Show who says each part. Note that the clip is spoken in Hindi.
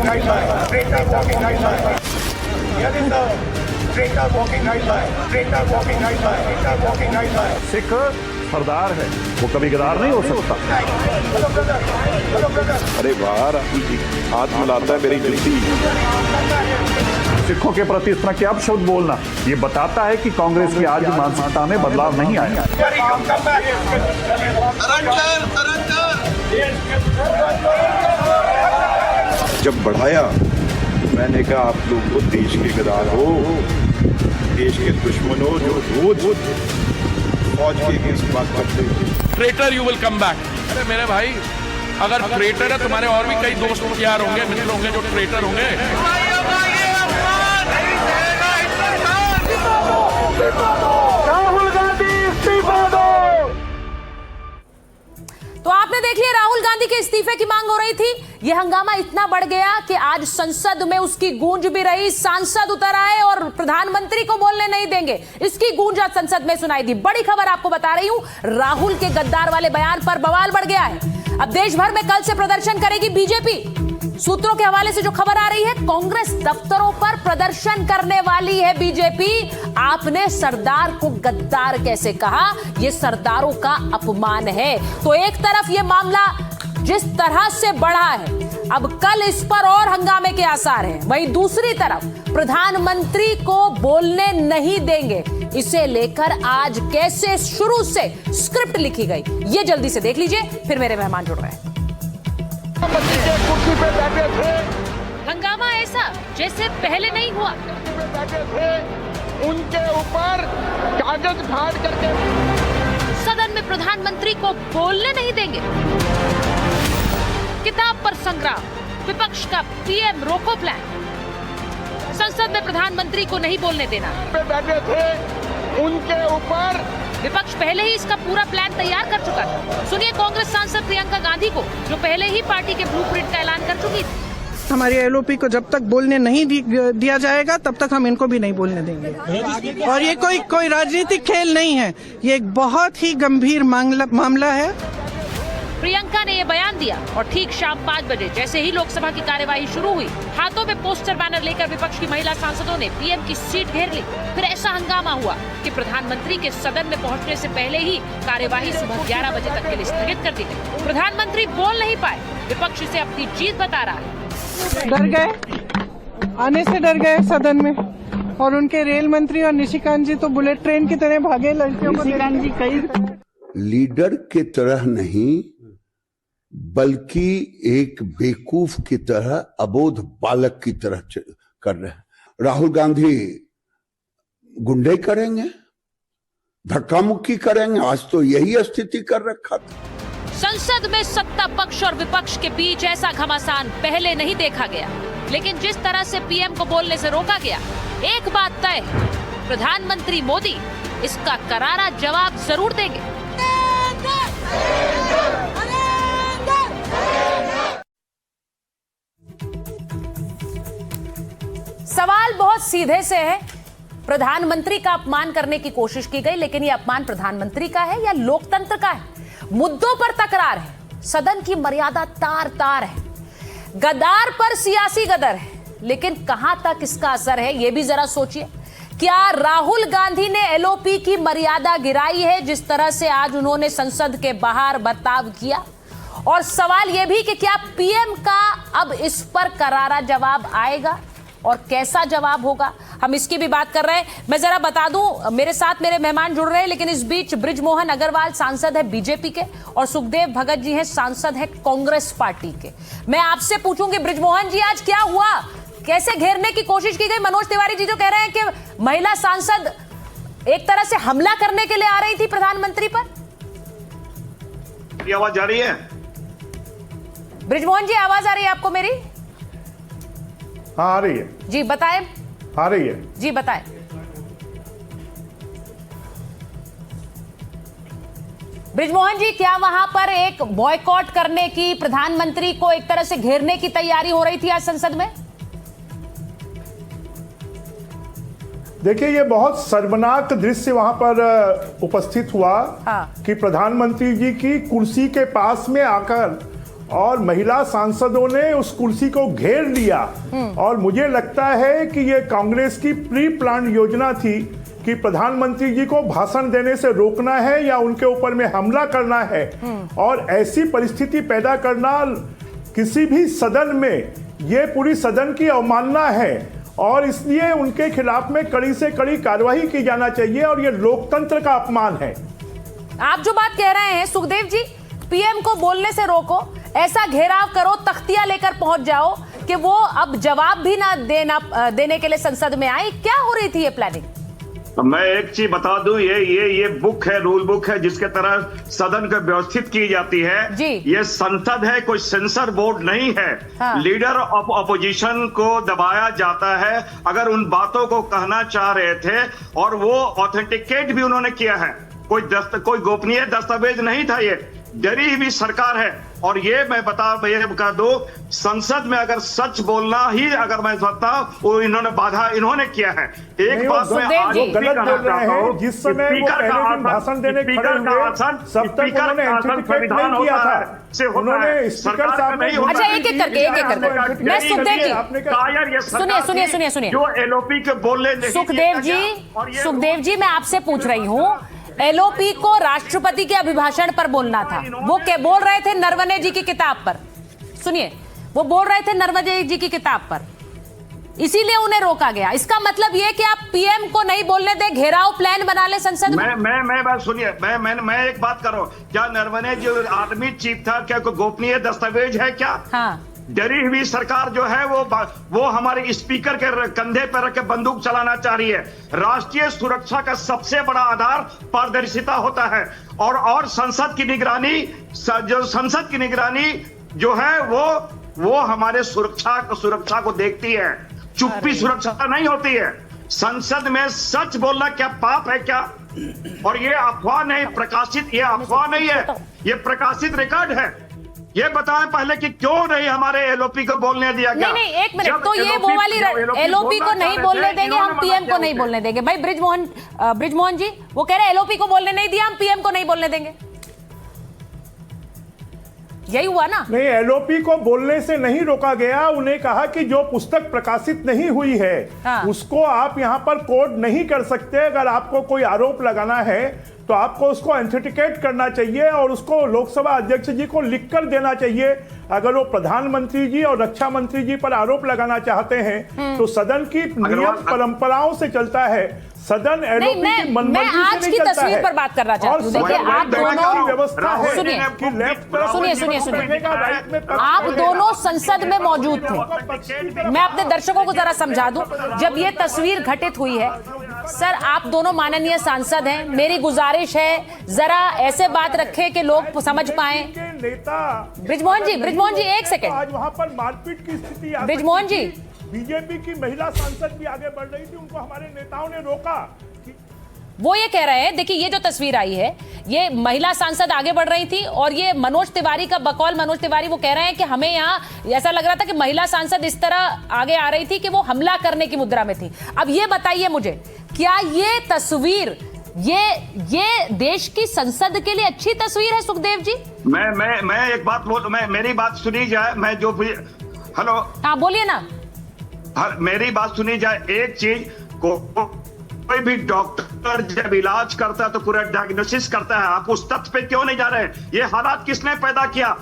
Speaker 1: walking guideline. Straighter walking guideline. Here is the straighter walking guideline. Straighter walking guideline. Straighter walking guideline.
Speaker 2: Sikh सरदार है, वो कभी गद्दार नहीं हो सकता।
Speaker 1: Hello brother. Hello brother.
Speaker 3: अरे वाह राहुल जी, हाथ मिलाता है मेरी जल्दी।
Speaker 2: सिखों के प्रति इस तरह के अपशब्द बोलना ये बताता है कि कांग्रेस की आज की मानसिकता में बदलाव नहीं आया।
Speaker 1: Come back.
Speaker 3: जब बढ़ाया मैंने कहा आप लोग तो देश के गद्दार हो, देश के दुश्मन हो जो रोज फौज के अगेंस्ट बात करते हैं।
Speaker 4: Traitor you will come back. अरे मेरे भाई, अगर ट्रेटर है तुम्हारे और भी कई दोस्त यार होंगे, मित्र होंगे जो ट्रेटर होंगे।
Speaker 1: राहुल गांधी इस्तीफा दो।
Speaker 5: तो आपने देख लिया, राहुल गांधी के इस्तीफे की मांग हो रही थी। यह हंगामा इतना बढ़ गया कि आज संसद में उसकी गूंज भी रही। सांसद उतर आए और प्रधानमंत्री को बोलने नहीं देंगे, इसकी गूंज आज संसद में सुनाई दी। बड़ी खबर आपको बता रही हूं, राहुल के गद्दार वाले बयान पर बवाल बढ़ गया है। अब देश भर में कल से प्रदर्शन करेगी बीजेपी। सूत्रों के हवाले से जो खबर आ रही है, कांग्रेस दफ्तरों पर प्रदर्शन करने वाली है बीजेपी। आपने सरदार को गद्दार कैसे कहा? यह सरदारों का अपमान है। तो एक तरफ यह मामला जिस तरह से बढ़ा है, अब कल इस पर और हंगामे के आसार हैं। वहीं दूसरी तरफ प्रधानमंत्री को बोलने नहीं देंगे, इसे लेकर आज कैसे शुरू से स्क्रिप्ट लिखी गई, ये जल्दी से देख लीजिए, फिर मेरे मेहमान जुड़ रहे हैं।
Speaker 1: कुर्सी पे बैठे थे,
Speaker 5: हंगामा ऐसा जैसे पहले नहीं हुआ।
Speaker 1: बैठे थे, उनके ऊपर कागज फाड़ करके
Speaker 5: सदन में प्रधानमंत्री को बोलने नहीं देंगे। किताब पर संग्राम, विपक्ष का पीएम रोको प्लान। संसद में प्रधानमंत्री को नहीं बोलने देना।
Speaker 1: बैठे थे, उनके ऊपर
Speaker 5: विपक्ष पहले ही इसका पूरा प्लान तैयार कर चुका था। सुनिए कांग्रेस सांसद प्रियंका गांधी को, जो पहले ही पार्टी के ब्लूप्रिंट का ऐलान कर चुकी थी।
Speaker 6: हमारी एलओपी को जब तक बोलने नहीं दिया जाएगा तब तक हम इनको भी नहीं बोलने देंगे। और ये कोई राजनीतिक खेल नहीं है, ये एक बहुत ही गंभीर मामला है।
Speaker 5: प्रियंका ने यह बयान दिया और ठीक शाम 5 बजे जैसे ही लोकसभा की कार्यवाही शुरू हुई, हाथों में पोस्टर बैनर लेकर विपक्ष की महिला सांसदों ने पीएम की सीट घेर ली। फिर ऐसा हंगामा हुआ कि प्रधानमंत्री के सदन में पहुंचने से पहले ही कार्यवाही सुबह 11 बजे तक के लिए स्थगित कर दी गई। प्रधानमंत्री बोल नहीं पाए, विपक्ष इसे अपनी जीत बता रहा है।
Speaker 6: डर गए, आने से डर गए सदन में। और उनके रेल मंत्री और निशिकांत जी तो बुलेट ट्रेन की तरह भागे। लड़कियों को निशिकांत जी कई
Speaker 7: लीडर की तरह नहीं, बल्कि एक बेवकूफ की तरह, अबोध बालक की तरह कर रहे हैं। राहुल गांधी गुंडे करेंगे, धक्का मुक्की करेंगे, आज तो यही स्थिति कर रखा था।
Speaker 5: संसद में सत्ता पक्ष और विपक्ष के बीच ऐसा घमासान पहले नहीं देखा गया। लेकिन जिस तरह से पीएम को बोलने से रोका गया, एक बात तय, प्रधानमंत्री मोदी इसका करारा जवाब जरूर देंगे। सवाल बहुत सीधे से है। प्रधानमंत्री का अपमान करने की कोशिश की गई, लेकिन यह अपमान प्रधानमंत्री का है या लोकतंत्र का है? मुद्दों पर तकरार है, सदन की मर्यादा तार तार है, गद्दार पर सियासी गदर है, लेकिन कहां तक इसका असर है यह भी जरा सोचिए। क्या राहुल गांधी ने एलओपी की मर्यादा गिराई है जिस तरह से आज उन्होंने संसद के बाहर बर्ताव किया? और सवाल यह भी कि क्या पीएम का अब इस पर करारा जवाब आएगा और कैसा जवाब होगा? हम इसकी भी बात कर रहे हैं। मैं जरा बता दूं, मेरे साथ मेरे मेहमान जुड़ रहे हैं, लेकिन इस बीच बृजमोहन अग्रवाल सांसद है बीजेपी के और सुखदेव भगत जी हैं सांसद है कांग्रेस पार्टी के। मैं आपसे पूछूंगी बृजमोहन जी, आज क्या हुआ, कैसे घेरने की कोशिश की गई? मनोज तिवारी जी जो कह रहे हैं कि महिला सांसद एक तरह से हमला करने के लिए आ रही थी प्रधानमंत्री पर।
Speaker 3: आवाज जा रही है?
Speaker 5: बृजमोहन जी आवाज आ रही है आपको मेरी?
Speaker 2: हाँ आ रही है
Speaker 5: जी, बताएं।
Speaker 2: आ रही है
Speaker 5: जी बताएं। बृजमोहन जी, क्या वहां पर एक बॉयकॉट करने की, प्रधानमंत्री को एक तरह से घेरने की तैयारी हो रही थी आज संसद में?
Speaker 2: देखिए, ये बहुत शर्मनाक दृश्य वहां पर उपस्थित हुआ।
Speaker 5: हाँ।
Speaker 2: कि प्रधानमंत्री जी की कुर्सी के पास में आकर
Speaker 8: और महिला सांसदों ने उस कुर्सी को घेर लिया। और मुझे लगता है कि ये कांग्रेस की प्री प्लान योजना थी कि प्रधानमंत्री जी को भाषण देने से रोकना है या उनके ऊपर में हमला करना है, और ऐसी परिस्थिति पैदा करना किसी भी सदन में, ये पूरी सदन की अवमानना है और इसलिए उनके खिलाफ में कड़ी से कड़ी कार्रवाई की जाना चाहिए और ये लोकतंत्र का अपमान है।
Speaker 5: आप जो बात कह रहे हैं सुखदेव जी, पीएम को बोलने से रोको, ऐसा घेराव करो, तख्तियां लेकर पहुंच जाओ कि वो अब जवाब भी ना देने के लिए संसद में आए। क्या हो रही थी ये प्लानिंग?
Speaker 9: मैं एक चीज बता दूं, ये बुक है, रूल बुक है, जिसके तरह सदन को व्यवस्थित की जाती है
Speaker 5: जी।
Speaker 9: ये संसद है, कोई सेंसर बोर्ड नहीं है।
Speaker 5: हाँ।
Speaker 9: लीडर ऑफ अपोजिशन को दबाया जाता है अगर उन बातों को कहना चाह रहे थे, और वो ऑथेंटिकेट भी उन्होंने किया है। कोई गोपनीय दस्तावेज नहीं था, ये डरी हुई सरकार है। और ये मैं बता दो, संसद में अगर सच बोलना ही अगर मैं सोचता हूं, वो इन्होंने बाधा इन्होंने किया है। एक बात मैं आज
Speaker 8: वो गलत बोल रहे हैं। जिस समय वो पहले दिन भाषण देने खड़े हुए, तब तक उन्होंने एंटिसिपेट नहीं किया था। उन्होंने स्पीकर साहब ने,
Speaker 5: अच्छा एक एक करके मैं सुखदेव जी सुनिए
Speaker 9: जो एलओपी के बोलने,
Speaker 5: सुखदेव जी मैं आपसे पूछ रही हूँ, एलओपी को राष्ट्रपति के अभिभाषण पर बोलना था, वो क्या बोल रहे थे नरवणे जी की किताब पर। सुनिए, वो बोल रहे थे नरवणे जी की किताब पर, इसीलिए उन्हें रोका गया। इसका मतलब ये कि आप पीएम को नहीं बोलने दे, घेराव प्लान बना ले संसद में।
Speaker 9: मैं सुनिए, मैं एक बात करो, क्या नरवणे जो आर्मी चीफ था, क्या कोई गोपनीय दस्तावेज है क्या?
Speaker 5: हाँ।
Speaker 9: डरी हुई सरकार जो है वो हमारे स्पीकर के कंधे पर रख के बंदूक चलाना चाह रही है। राष्ट्रीय सुरक्षा का सबसे बड़ा आधार पारदर्शिता होता है, और संसद की निगरानी जो है वो हमारे सुरक्षा को देखती है। चुप्पी सुरक्षा नहीं होती है। संसद में सच बोलना क्या पाप है क्या? और ये अफवाह नहीं, प्रकाशित, ये अफवाह नहीं है, ये प्रकाशित रिकॉर्ड है। ये बताएं पहले कि क्यों नहीं हमारे एलओपी को बोलने दिया गया?
Speaker 5: नहीं, एक मिनट, तो ये वो वाली एलओपी को नहीं बोलने देंगे, हम पीएम को नहीं बोलने देंगे। भाई ब्रिजमोहन जी वो कह रहे हैं एलओपी को बोलने नहीं दिया, हम पीएम को नहीं बोलने देंगे। यही हुआ ना?
Speaker 8: नहीं, एलओपी को बोलने से नहीं रोका गया। उन्हें कहा कि जो पुस्तक प्रकाशित नहीं हुई है,
Speaker 5: हाँ।
Speaker 8: उसको आप यहाँ पर कोड नहीं कर सकते। अगर आपको कोई आरोप लगाना है तो आपको उसको ऑथेंटिकेट करना चाहिए और उसको लोकसभा अध्यक्ष जी को लिख कर देना चाहिए। अगर वो प्रधानमंत्री जी और रक्षा मंत्री जी पर आरोप लगाना चाहते हैं तो सदन की नियम परंपराओं से चलता है। सदन एलओपी की मनमर्जी से
Speaker 5: आज की तस्वीर पर बात करना चाहती हूँ। देखिए, आप दोनों
Speaker 8: व्यवस्था है कि लेफ्ट
Speaker 5: सुनिए, आप दोनों संसद में मौजूद थे। मैं अपने दर्शकों को जरा समझा दूं, जब ये तस्वीर घटित हुई है, सर आप दोनों माननीय सांसद हैं, मेरी गुजारिश है जरा ऐसे बात रखें कि लोग समझ पाए। ब्रिजमोहन जी एक सेकंड,
Speaker 8: आज वहां पर मारपीट की स्थिति,
Speaker 5: ब्रिजमोहन जी,
Speaker 8: बीजेपी की महिला सांसद भी आगे बढ़ रही थी, उनको हमारे नेताओं ने रोका।
Speaker 5: वो ये कह रहे हैं, देखिए ये जो तस्वीर आई है, ये महिला सांसद आगे बढ़ रही थी और ये मनोज तिवारी का बकौल मनोज तिवारी वो कह रहे हैं कि हमें यहाँ ऐसा लग रहा था कि महिला सांसद इस तरह आगे आ रही थी कि वो हमला करने की मुद्रा में थी। अब ये बताइए मुझे, क्या ये तस्वीर ये देश की संसद के लिए अच्छी तस्वीर है सुखदेव जी?
Speaker 9: मैं एक बात बोल, मेरी बात सुनी जाए, मैं जो भी, हेलो,
Speaker 5: हाँ बोलिए ना,
Speaker 9: मेरी बात सुनी जाए। एक चीज को, कोई भी डॉक्टर जब इलाज करता है तो पूरा डायग्नोसिस करता है। आप उस तथ्य पे क्यों नहीं जा रहे हैं? ये हालात किसने पैदा किया?